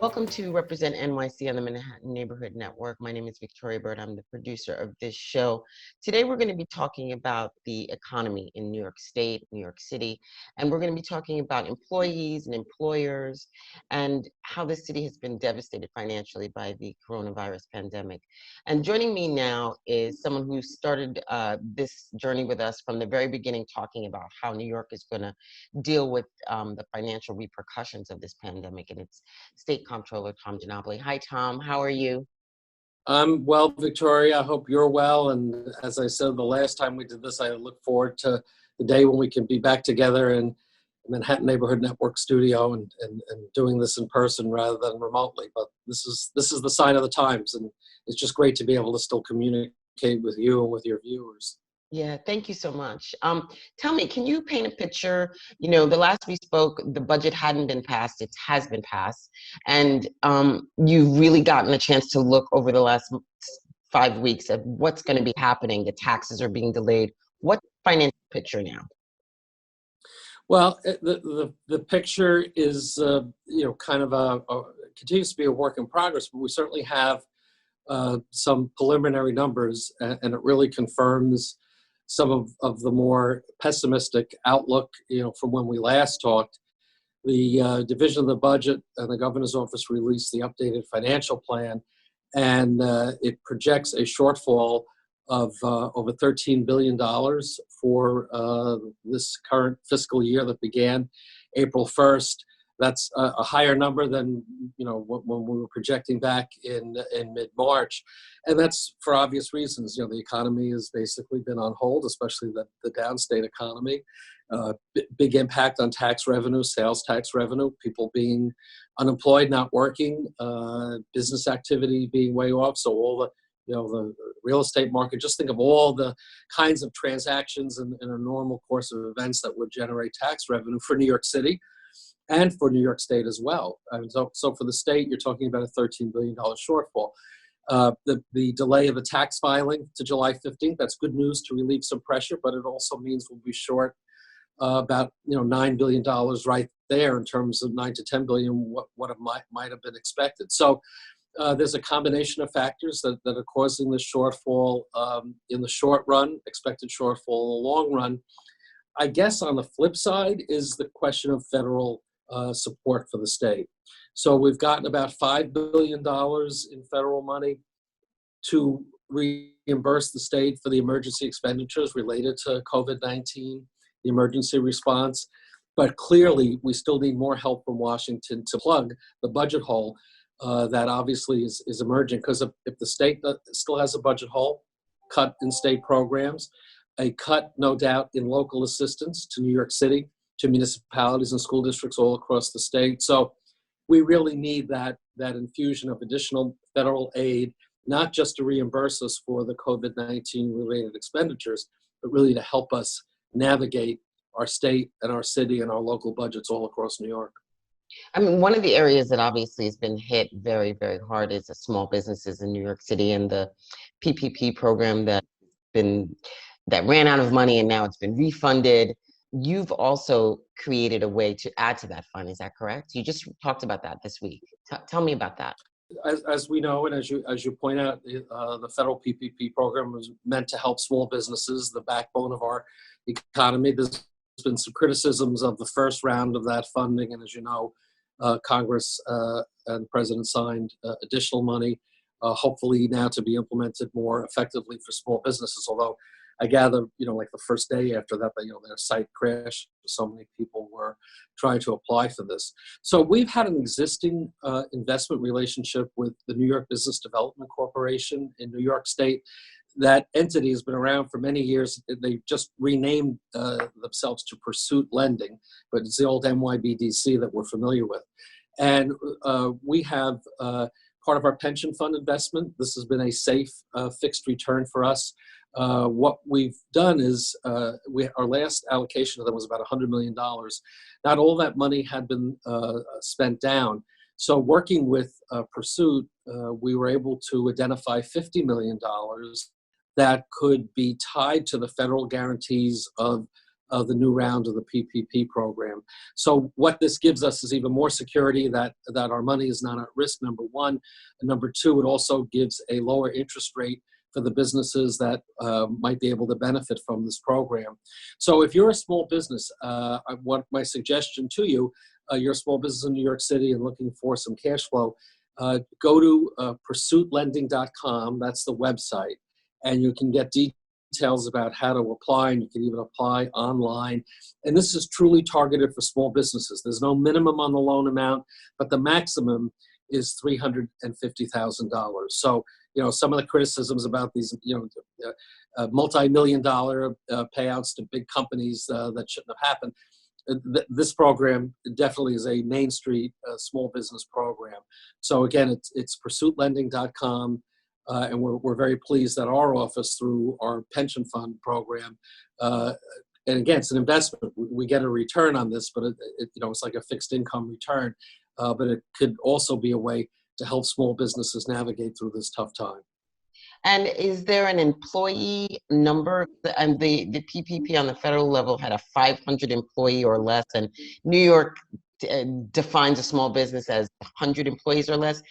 Welcome to Represent NYC on the Manhattan Neighborhood Network. My name is Victoria Bert. I'm the producer of this show. Today, we're going to be talking about the economy in New York State, New York City, and we're going to be talking about employees and employers and how the city has been devastated financially by the coronavirus pandemic. And joining me now is someone who started this journey with us from the very beginning, talking about how New York is going to deal with the financial repercussions of this pandemic, and it's State Comptroller Tom DiNapoli. Hi, Tom. How are you? I'm well, Victoria. I hope you're well. And as I said the last time we did this, I look forward to the day when we can be back together in Manhattan Neighborhood Network studio and doing this in person rather than remotely. But this is the sign of the times, and it's just great to be able to still communicate with you and with your viewers. Yeah, thank you so much. Tell me, can you paint a picture? You know, the last we spoke, the budget hadn't been passed. It has been passed. And you've really gotten a chance to look over the last 5 weeks at what's going to be happening. The taxes are being delayed. What's the financial picture now? Well, the picture is, kind of continues to be a work in progress, but we certainly have some preliminary numbers, and it really confirms some of the more pessimistic outlook, from when we last talked. The Division of the Budget and the Governor's Office released the updated financial plan, and it projects a shortfall of over $13 billion for this current fiscal year that began April 1st. That's a higher number than when we were projecting back in mid-March, and that's for obvious reasons. The economy has basically been on hold, especially the downstate economy. Big impact on tax revenue, sales tax revenue, people being unemployed, not working, business activity being way off. So all the real estate market. Just think of all the kinds of transactions in a normal course of events that would generate tax revenue for New York City and for New York State as well. So for the state, you're talking about a $13 billion shortfall. The delay of a tax filing to July 15th, that's good news to relieve some pressure, but it also means we'll be short about $9 billion right there in terms of $9 to $10 billion, what it might have been expected. So there's a combination of factors that are causing the shortfall in the short run, expected shortfall in the long run. I guess on the flip side is the question of federal support for the state. So we've gotten about $5 billion in federal money to reimburse the state for the emergency expenditures related to COVID-19, the emergency response. But clearly, we still need more help from Washington to plug the budget hole that obviously is emerging. Because if the state still has a budget hole, cut in state programs, a cut, no doubt, in local assistance to New York City, to municipalities and school districts all across the state. So we really need that infusion of additional federal aid, not just to reimburse us for the COVID-19 related expenditures, but really to help us navigate our state and our city and our local budgets all across New York. I mean, one of the areas that obviously has been hit very, very hard is the small businesses in New York City, and the PPP program that ran out of money and now it's been refunded. You've also created a way to add to that fund. Is that correct? You just talked about that this week. Tell me about that. As we know, and as you point out, the federal PPP program was meant to help small businesses, the backbone of our economy. There's been some criticisms of the first round of that funding, and as you know, Congress and the President signed additional money, hopefully now to be implemented more effectively for small businesses. Although I gather, like the first day after that, their site crashed. So many people were trying to apply for this. So we've had an existing investment relationship with the New York Business Development Corporation in New York State. That entity has been around for many years. They just renamed themselves to Pursuit Lending, but it's the old NYBDC that we're familiar with. And we have part of our pension fund investment. This has been a safe, fixed return for us. What we've done is our last allocation of them was about $100 million. Not all that money had been spent down. So working with Pursuit, we were able to identify $50 million that could be tied to the federal guarantees of the new round of the PPP program. So what this gives us is even more security that our money is not at risk, number one. And number two, it also gives a lower interest rate for the businesses that might be able to benefit from this program. So if you're a small business, what my suggestion to you, you're a small business in New York City and looking for some cash flow, go to pursuitlending.com, that's the website, and you can get details about how to apply, and you can even apply online. And this is truly targeted for small businesses. There's no minimum on the loan amount, but the maximum is $350,000. So, some of the criticisms about these, multi-million-dollar payouts to big companies that shouldn't have happened. This program definitely is a Main Street small business program. So again, it's pursuitlending.com. And we're very pleased that our office, through our pension fund program, and again, it's an investment. We get a return on this, but it's like a fixed income return. But it could also be a way to help small businesses navigate through this tough time. And is there an employee number? And the PPP on the federal level had a 500 employee or less, and New York defines a small business as 100 employees or less.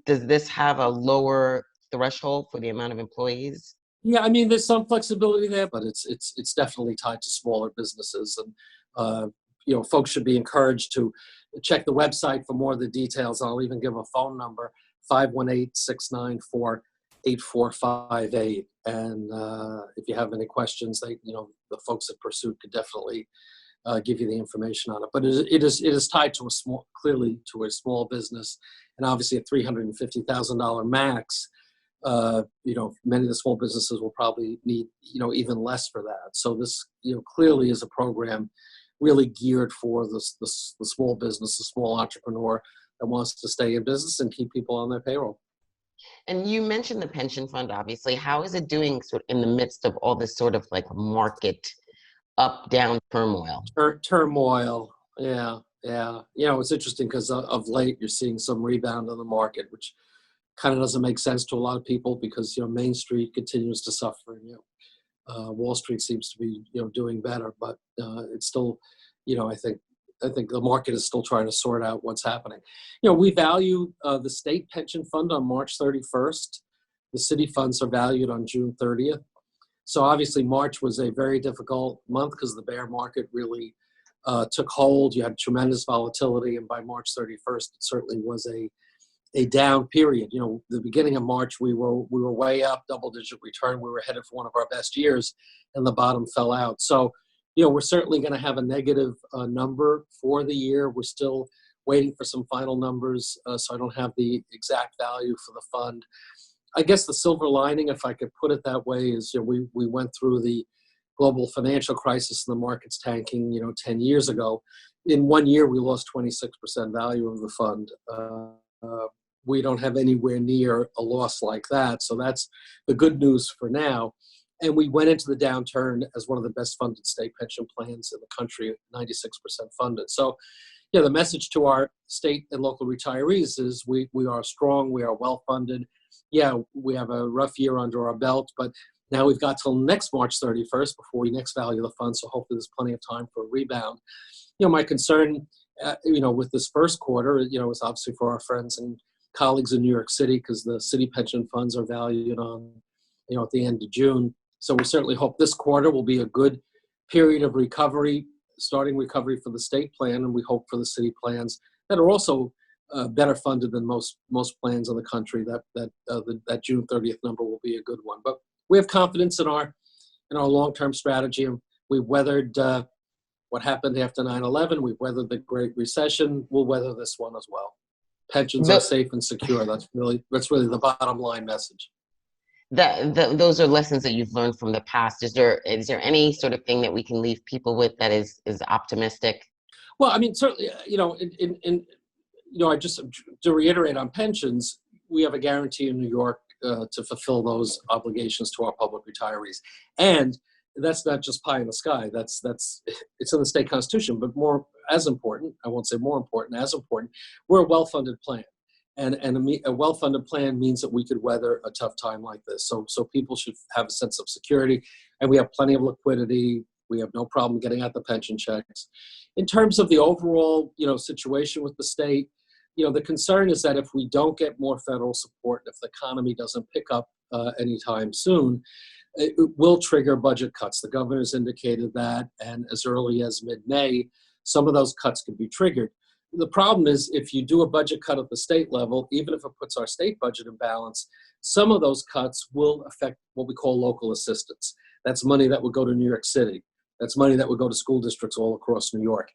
Does this have a lower threshold for the amount of employees? Yeah, I mean, there's some flexibility there, but it's definitely tied to smaller businesses, and folks should be encouraged to check the website for more of the details. I'll even give a phone number, 518-694-8458. And if you have any questions, the folks at Pursuit could definitely give you the information on it. But it is tied to clearly to a small business, and obviously a $350,000 max. Many of the small businesses will probably need, even less for that. So this, clearly is a program really geared for the small business, the small entrepreneur that wants to stay in business and keep people on their payroll. And you mentioned the pension fund, obviously. How is it doing sort of in the midst of all this sort of like market up, down turmoil? Turmoil, yeah. It's interesting because of late you're seeing some rebound in the market, which kind of doesn't make sense to a lot of people because Main Street continues to suffer, and Wall Street seems to be doing better, but it's still, I think the market is still trying to sort out what's happening. We value the state pension fund on March 31st. The city funds are valued on June 30th. So obviously March was a very difficult month because the bear market really took hold. You had tremendous volatility, and by March 31st, it certainly was a down period. The beginning of March, we were way up, double-digit return. We were headed for one of our best years, and the bottom fell out. So, we're certainly going to have a negative number for the year. We're still waiting for some final numbers, so I don't have the exact value for the fund. I guess the silver lining, if I could put it that way, is we went through the global financial crisis and the markets tanking, 10 years ago. In 1 year, we lost 26% value of the fund. We don't have anywhere near a loss like that. So that's the good news for now. And we went into the downturn as one of the best funded state pension plans in the country, 96% funded. So, the message to our state and local retirees is we are strong, we are well funded. Yeah, we have a rough year under our belt, but now we've got till next March 31st before we next value the fund. So hopefully there's plenty of time for a rebound. My concern, with this first quarter, is obviously for our friends and colleagues in New York City, because the city pension funds are valued on, at the end of June. So we certainly hope this quarter will be a good period of recovery, starting recovery for the state plan, and we hope for the city plans that are also better funded than most plans in the country. That June 30th number will be a good one. But we have confidence in our long-term strategy, and we weathered what happened after 9/11. We've weathered the Great Recession. We'll weather this one as well. Pensions are safe and secure. That's really the bottom line message. Those are lessons that you've learned from the past. Is there any sort of thing that we can leave people with that is optimistic? Well, I mean, certainly, I just to reiterate on pensions, we have a guarantee in New York to fulfill those obligations to our public retirees, and that's not just pie in the sky. That's it's in the state constitution, but as important, I won't say more important, as important, we're a well-funded plan. And a well-funded plan means that we could weather a tough time like this. So people should have a sense of security, and we have plenty of liquidity. We have no problem getting out the pension checks. In terms of the overall, situation with the state, the concern is that if we don't get more federal support, if the economy doesn't pick up anytime soon, it will trigger budget cuts. The governor's indicated that, and as early as mid-May, some of those cuts could be triggered. The problem is if you do a budget cut at the state level, even if it puts our state budget in balance, some of those cuts will affect what we call local assistance. That's money that would go to New York City. That's money that would go to school districts all across New York.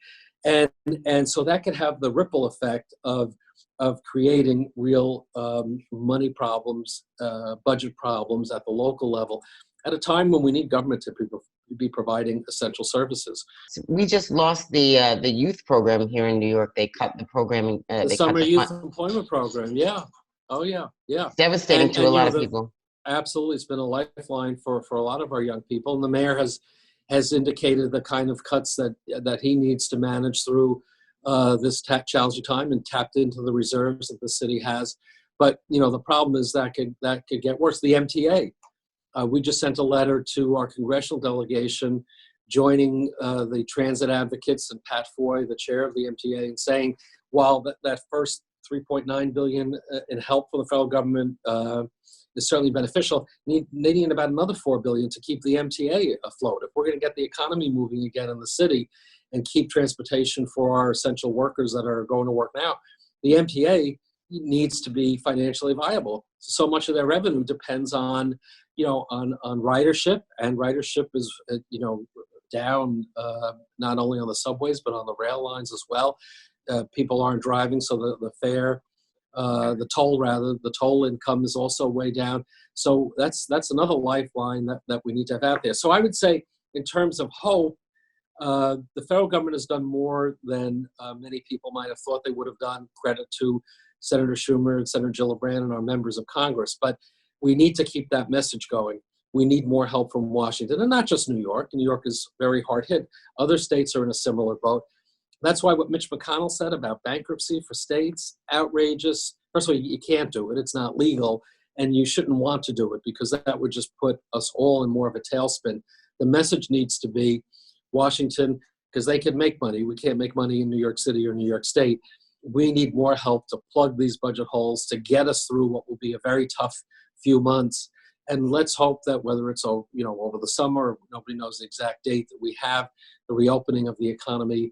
And so that could have the ripple effect of creating real money problems, budget problems at the local level at a time when we need government to be providing essential services. We just lost the youth program here in New York. They cut the programming. The Summer Youth Employment Program, yeah. Oh, yeah, yeah. Devastating to a lot of people. Absolutely. It's been a lifeline for a lot of our young people. And the mayor has indicated the kind of cuts that he needs to manage through this challenging time and tapped into the reserves that the city has. But, the problem is that could get worse. The MTA, we just sent a letter to our congressional delegation joining the transit advocates and Pat Foy, the chair of the MTA, and saying, while that first $3.9 billion in help from the federal government is certainly beneficial, they need about another $4 billion to keep the MTA afloat. If we're going to get the economy moving again in the city and keep transportation for our essential workers that are going to work now, the MTA needs to be financially viable. So much of their revenue depends on ridership, and ridership is down not only on the subways but on the rail lines as well. People aren't driving, so the fare, the toll income is also way down. So that's another lifeline that we need to have out there. So I would say, in terms of hope, the federal government has done more than many people might have thought they would have done. Credit to Senator Schumer and Senator Gillibrand and our members of Congress. But we need to keep that message going. We need more help from Washington, and not just New York. New York is very hard hit. Other states are in a similar boat. That's why what Mitch McConnell said about bankruptcy for states, outrageous. First of all, you can't do it. It's not legal, and you shouldn't want to do it because that would just put us all in more of a tailspin. The message needs to be Washington, because they can make money. We can't make money in New York City or New York State. We need more help to plug these budget holes to get us through what will be a very tough few months. And let's hope that whether it's over the summer, nobody knows the exact date, that we have the reopening of the economy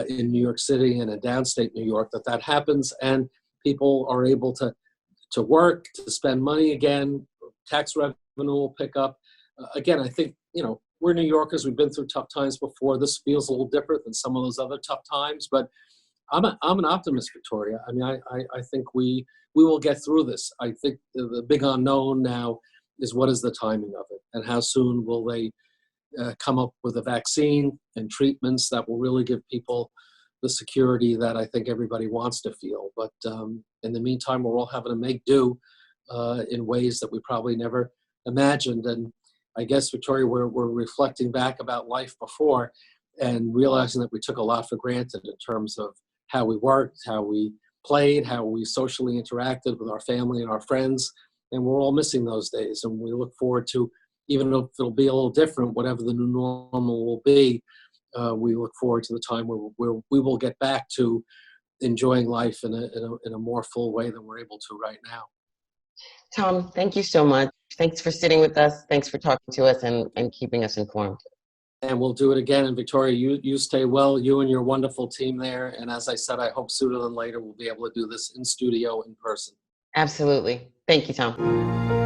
in New York City and in downstate New York, that happens and people are able to work, to spend money again, tax revenue will pick up. Again, I think, we're New Yorkers, we've been through tough times before. This feels a little different than some of those other tough times, but I'm an optimist, Victoria. I mean, I think we will get through this. I think the big unknown now is what is the timing of it, and how soon will they come up with a vaccine and treatments that will really give people the security that I think everybody wants to feel. But in the meantime, we're all having to make do in ways that we probably never imagined. And I guess, Victoria, we're reflecting back about life before and realizing that we took a lot for granted in terms of how we worked, how we played, how we socially interacted with our family and our friends. And we're all missing those days. And we look forward to, even if it'll be a little different, whatever the new normal will be, we look forward to the time where we will get back to enjoying life in a more full way than we're able to right now. Tom, thank you so much. Thanks for sitting with us. Thanks for talking to us and keeping us informed. And we'll do it again. And Victoria, you stay well, you and your wonderful team there. And as I said, I hope sooner than later we'll be able to do this in studio in person. Absolutely. Thank you, Tom.